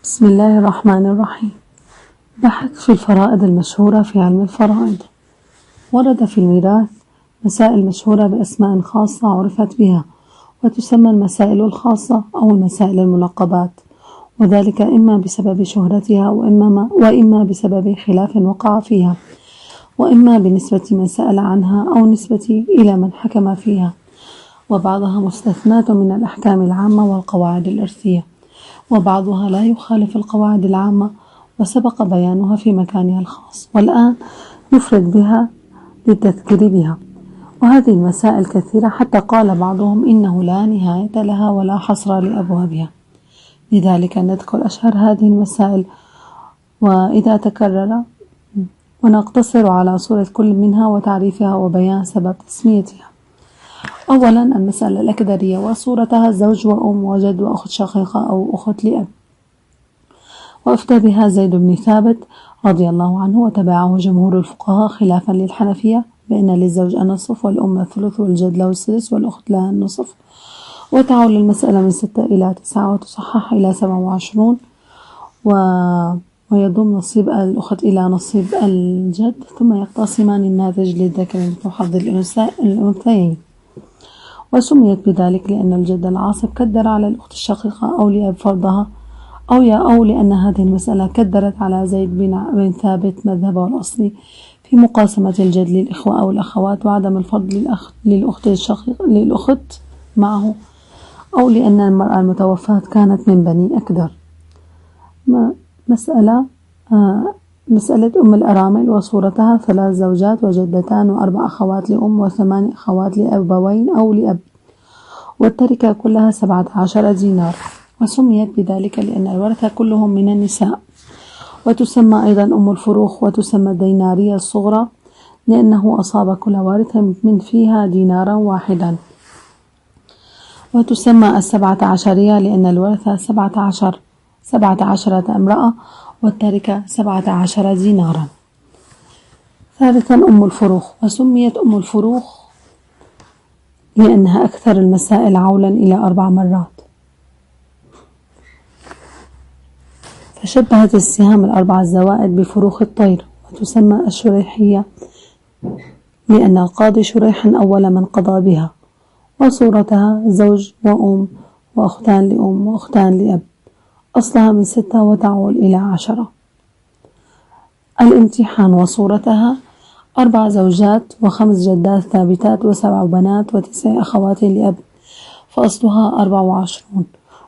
بسم الله الرحمن الرحيم. بحث في الفرائض المشهورة في علم الفرائض. ورد في الميراث مسائل مشهورة بأسماء خاصة عرفت بها، وتسمى المسائل الخاصة أو المسائل الملقبات، وذلك إما بسبب شهرتها وإما بسبب خلاف وقع فيها، وإما بنسبة من سأل عنها أو نسبة إلى من حكم فيها، وبعضها مستثناة من الأحكام العامة والقواعد الإرثية، وبعضها لا يخالف القواعد العامة وسبق بيانها في مكانها الخاص، والآن يفرد بها للتذكير بها. وهذه المسائل كثيرة حتى قال بعضهم إنه لا نهاية لها ولا حصر لأبوابها، لذلك نذكر أشهر هذه المسائل وإذا تكرر، ونقتصر على صورة كل منها وتعريفها وبيان سبب تسميتها. أولا المسألة الأكدرية وصورتها زوج وأم وجد وأخت شقيقة أو أخت لأب. وأفتى بها زيد بن ثابت رضي الله عنه، وتبعه جمهور الفقهاء خلافا للحنفية بأن للزوج النصف والأم الثلث والجد له السدس والأخت لها النصف. وتعول المسألة من 6 إلى 9 وتصحح إلى 27، ويضم نصيب الأخت إلى نصيب الجد، ثم يقتسمان الناتج للذكر مثل حظ الأنثيين. وسميت بذلك لأن الجد العاصب كدر على الأخت الشقيقة أو لأب فرضها، أو لأن هذه المسألة كدرت على زيد بن ثابت مذهبه الأصلي في مقاسمة الجد للإخوة أو الأخوات وعدم الفرض للأخت معه، أو لأن المرأة المتوفاة كانت من بني أكدر. مسألة أم الأرامل وصورتها 3 زوجات وجدتان و4 أخوات لأم و8 أخوات لأبوين أو لأب، والتركة كلها 17 دينار. وسميت بذلك لأن الورثة كلهم من النساء. وتسمى أيضا أم الفروخ، وتسمى الدينارية الصغرى لأنه أصاب كل وارث من فيها دينارا واحدا. وتسمى 17 لأن الورثة 17 امرأة والتركة 17 دينارا. ثالثا أم الفروخ، وسميت أم الفروخ لأنها أكثر المسائل عولا إلى 4 مرات، فشبهت السهام ال4 الزوائد بفروخ الطير. وتسمى الشريحية لأن القاضي شريحا أول من قضى بها. وصورتها زوج وأم وأختان لأم وأختان لأب، أصلها من 6 وتعول إلى 10. الامتحان وصورتها 4 زوجات و5 جدات ثابتات و7 بنات و9 أخوات لأب، فأصلها 24.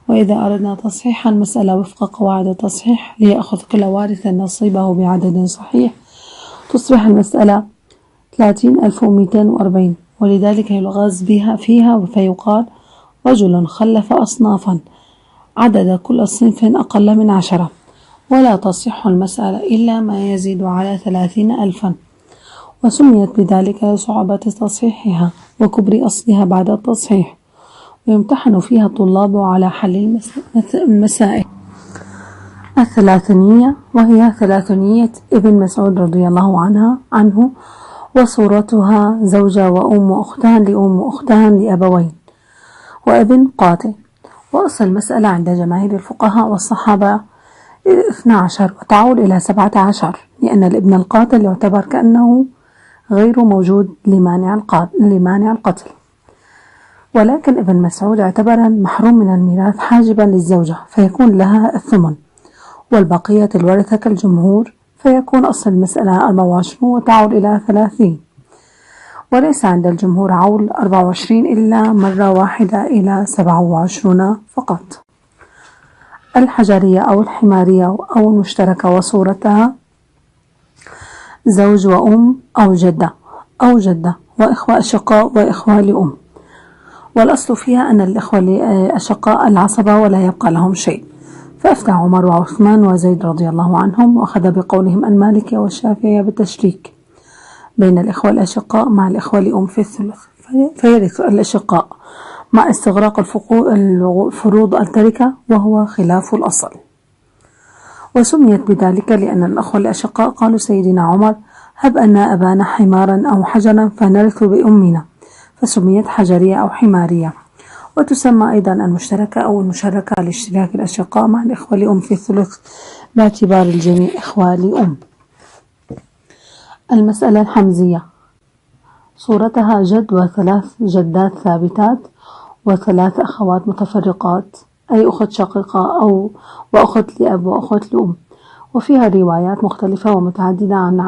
وإذا أردنا تصحيح المسألة وفق قواعد التصحيح ليأخذ كل وارث نصيبه بعدد صحيح، تصبح المسألة 30,240، ولذلك يلغز بها فيها فيقال رجل خلف أصنافا عدد كل صنف أقل من 10، ولا تصح المسألة إلا ما يزيد على 30,000. وسميت بذلك لصعوبة تصحيحها وكبر أصلها بعد التصحيح. ويمتحن فيها الطلاب على حل المسائل. الثلاثنية، وهي ثلاثنية ابن مسعود رضي الله عنه، وصورتها زوجة وأم وأختان لأم وأختان لأبوين وابن قاتل. وأصل المسألة عند جماهير الفقهاء والصحابة 12 وتعود إلى 17، لأن الابن القاتل يعتبر كأنه غير موجود لمانع القتل، ولكن ابن مسعود يعتبر محروم من الميراث حاجبا للزوجة فيكون لها الثمن، والبقية الورثة كالجمهور فيكون أصل المسألة 24 وتعود إلى 30. وليس عند الجمهور عول 24 إلا مرة واحدة إلى 27 فقط. الحجرية أو الحمارية أو المشتركة، وصورتها زوج وأم أو جدة وإخوة أشقاء وإخوة لأم، والأصل فيها أن الإخوة الأشقاء العصبة ولا يبقى لهم شيء. فأفتى عمر وعثمان وزيد رضي الله عنهم، وأخذ بقولهم المالكية والشافعية بالتشريك بين الإخوة الأشقاء مع الإخوة لأم في الثلث، فيرث الأشقاء مع استغراق الفروض التركة، وهو خلاف الأصل. وسميت بذلك لأن الأخوة الأشقاء قالوا سيدنا عمر هب أن أبانا حمارا أو حجرا فنرث بأمنا، فسميت حجرية أو حمارية. وتسمى أيضا المشتركة أو المشاركة لاشتراك الأشقاء مع الإخوة لأم في الثلث باعتبار الجميع إخوة لأم. المسألة الحمزية صورتها جد وثلاث جدات ثابتات وثلاث أخوات متفرقات، أي أخت شقيقة وأخت لأب وأخت لأم، وفيها روايات مختلفة ومتعددة عن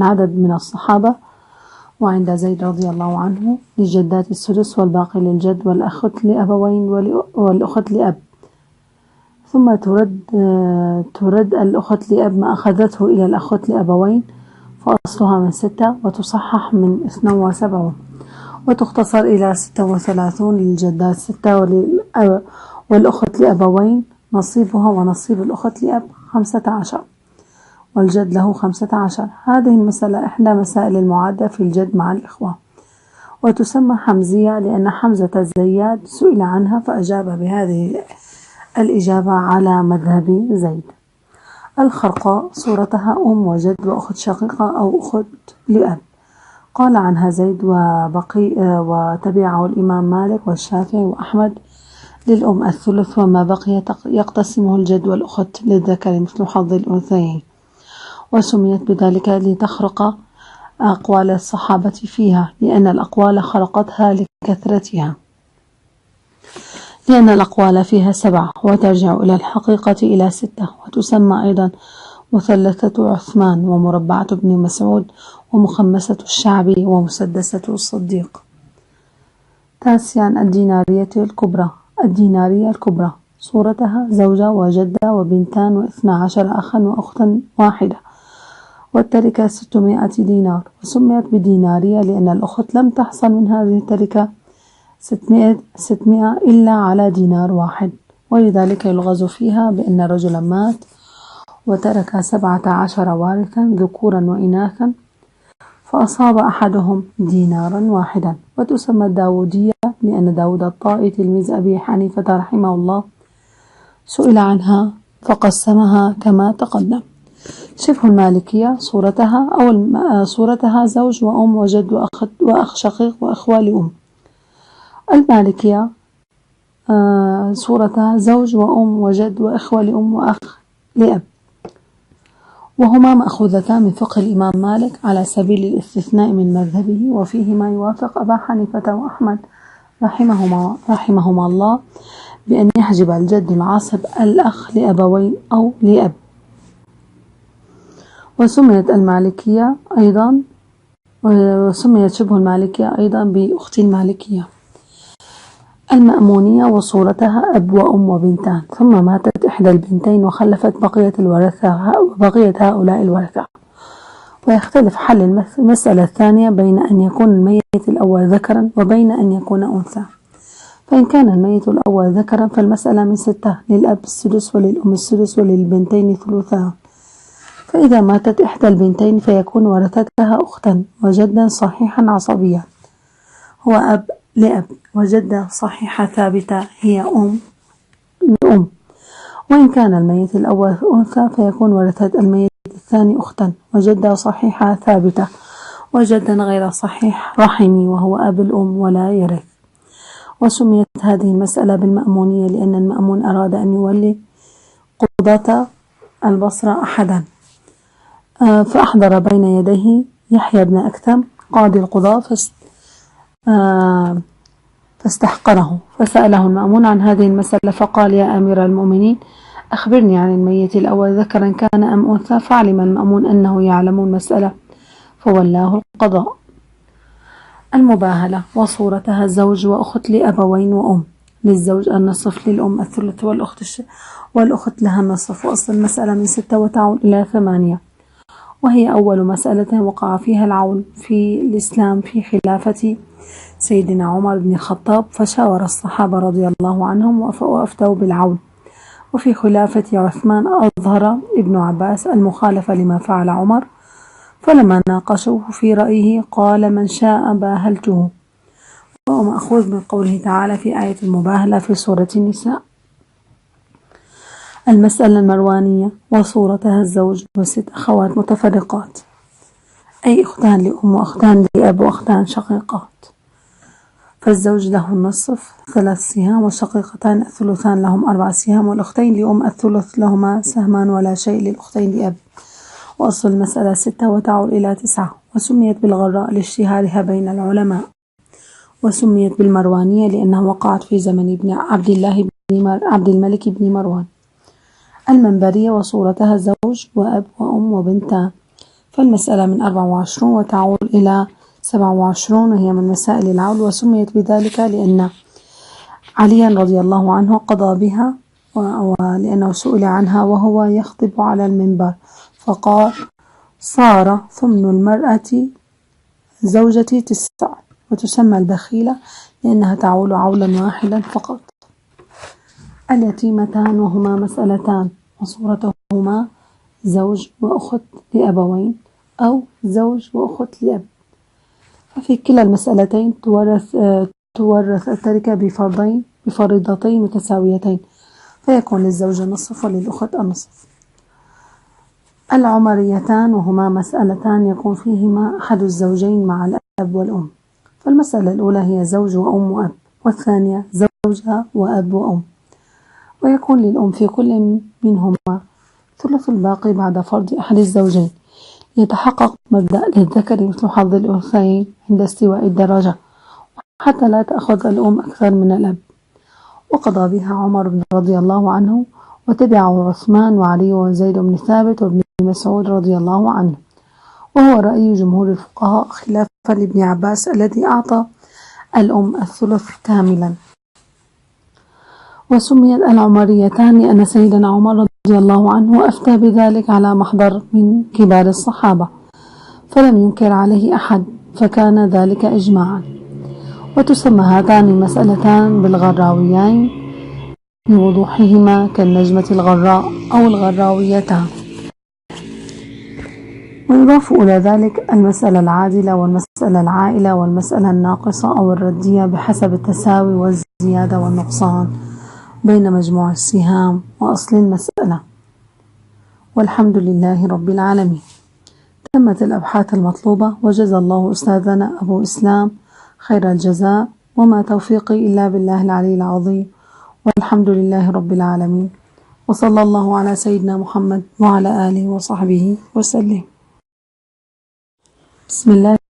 عدد من الصحابة. وعند زيد رضي الله عنه للجدات السدس والباقي للجد والأخت لأبوين والأخت لأب، ثم ترد الأخت لأب ما أخذته إلى الأخت لأبوين فأصلها من 6 وتصحح من 72 وتختصر إلى 36 للجدات 6 والأخت لأبوين نصيبها ونصيب الأخت لأب 15 والجد له 15. هذه المسألة إحدى مسائل المعادة في الجد مع الإخوة، وتسمى حمزية لأن حمزة الزيات سئل عنها فأجاب بهذه الإجابة على مذهب زيد. الخرقاء صورتها أم وجد وأخت شقيقة أو أخت لأب، قال عنها زيد وتبعه الإمام مالك والشافعي وأحمد للأم الثلث، وما بقي يقتسمه الجد والأخت للذكر مثل حظ الأنثيين، وسميت بذلك لتخرق أقوال الصحابة فيها لأن الأقوال خرقتها لكثرتها، لأن الأقوال فيها 7 وترجع إلى الحقيقة إلى 6. وتسمى أيضا مثلثة عثمان ومربعة ابن مسعود ومخمسة الشعبي ومسدسة الصديق. 9 الدينارية الكبرى. الدينارية الكبرى صورتها زوجة وجدة وبنتان و12 أخا وأختا واحدة، والتركة 600 دينار، وسميت بدينارية لأن الأخت لم تحصل من هذه التركة 600 إلا على دينار واحد، ولذلك يلغز فيها بأن رجلا مات وترك 17 وارثا ذكورا وإناثا فأصاب أحدهم دينارا واحدا. وتسمى الداودية لأن داود الطائي تلميذ أبي حنيفة رحمه الله سئل عنها فقسمها كما تقدم. شبه المالكية صورتها زوج وأم وجد وأخ شقيق وأخوة لأم. المالكية صورتها زوج وأم وجد وأخوة لأم وأخ لأب، وهما مأخوذتان من فقه الإمام مالك على سبيل الاستثناء من مذهبه، وفيه ما يوافق أبا حنيفة وأحمد رحمهما الله بأن يحجب الجد العاصب الأخ لأبوين أو لأب. وسميت شبه المالكية أيضا بأخت المالكية. المأمونية وصورتها أب وأم وبنتان، ثم ماتت إحدى البنتين وخلفت بقية هؤلاء الورثة. ويختلف حل المسألة الثانية بين أن يكون الميت الأول ذكرا وبين أن يكون أنثى. فإن كان الميت الأول ذكرا فالمسألة من 6 للأب السدس وللأم السدس وللبنتين ثلثها. فإذا ماتت إحدى البنتين فيكون ورثتها أختا وجدا صحيحا عصبيا هو أب لأب، وجدة صحيحة ثابتة هي أم لأم. وإن كان الميت الأول أنثى فيكون ورثة الميت الثاني أختا وجدة صحيحة ثابتة وجدا غير صحيح رحمي وهو أب الأم ولا يرث. وسميت هذه المسألة بالمأمونية لأن المأمون أراد أن يولي قضاة البصرة أحدا فأحضر بين يديه يحيى بن أكثم قاضي القضاة فاستحقره، فسأله المأمون عن هذه المسألة فقال: يا أمير المؤمنين أخبرني عن الميت الأول ذكرا كان أم أنثى؟ فعلم المأمون أنه يعلم المسألة فولاه القضاء. المباهلة وصورتها زوج وأخت لأبوين وأم، للزوج النصف للأم الثلث والأخت لها النصف، وأصل المسألة من 6 وتعود إلى 8، وهي أول مسألة وقع فيها العول في الإسلام في خلافة سيدنا عمر بن الخطاب، فشاور الصحابة رضي الله عنهم وأفتوا بالعول. وفي خلافة عثمان أظهر ابن عباس المخالفة لما فعل عمر، فلما ناقشوه في رأيه قال: من شاء باهلته، وهو مأخوذ من قوله تعالى في آية المباهلة في سورة النساء. المسألة المروانية وصورتها الزوج و6 أخوات متفرقات، أي أختان لأم وأختان لأب وأختان شقيقات. فالزوج له النصف 3 سهام، والشقيقتان الثلثان لهم 4 سهام، والأختين لأم الثلث لهما سهمان ولا شيء للأختين لأب. وأصل المسألة 6 وتعول إلى 9، وسميت بالغراء لاشتهارها بين العلماء، وسميت بالمروانية لأنها وقعت في زمن ابن عبد الملك بن مروان. المنبرية وصورتها زوج وأب وأم وبنتان. فالمسألة من 24 وتعول إلى 27، وهي من مسائل العول، وسميت بذلك لأن عليا رضي الله عنه قضى بها، ولأنه سئل عنها وهو يخطب على المنبر فقال: صار ثمن المرأة زوجتي 9، وتسمى البخيلة لأنها تعول عولا واحدا فقط. اليتيمتان وهما مسألتان، وصورتهما زوج وأخت لأبوين أو زوج وأخت لأب. ففي كلا المسألتين تورث التركة بفريضتين متساويتين، فيكون للزوج النصف وللأخت النصف. العمريتان وهما مسألتان يكون فيهما أحد الزوجين مع الأب والأم. فالمسألة الأولى هي زوج وأم وأب، والثانية زوجة وأب وأم، ويكون للأم في كل منهما ثلث الباقي بعد فرض أحد الزوجين. يتحقق مبدأ للذكر مثل حظ الأنثيين عند استواء الدرجة، حتى لا تأخذ الأم أكثر من الأب. وقضى بها عمر رضي الله عنه، وتبعه عثمان وعلي وزيد بن ثابت وابن مسعود رضي الله عنه، وهو رأي جمهور الفقهاء خلافا لابن عباس الذي أعطى الأم الثلث كاملا. وسميت العمريتان لأن سيدنا عمر رضي الله عنه أفتى بذلك على محضر من كبار الصحابة، فلم ينكر عليه أحد، فكان ذلك إجماعا. وتسمى هاتان المسألتان بالغراويين لوضوحهما كالنجمة الغراء أو الغراويتان. ويضاف إلى ذلك المسألة العادلة والمسألة العائلة والمسألة الناقصة أو الردية بحسب التساوي والزيادة والنقصان بين مجموع السهام وأصل المسألة. والحمد لله رب العالمين. تمت الأبحاث المطلوبة، وجزى الله أستاذنا أبو إسلام خير الجزاء، وما توفيقي إلا بالله العلي العظيم، والحمد لله رب العالمين، وصلى الله على سيدنا محمد وعلى آله وصحبه وسلم. بسم الله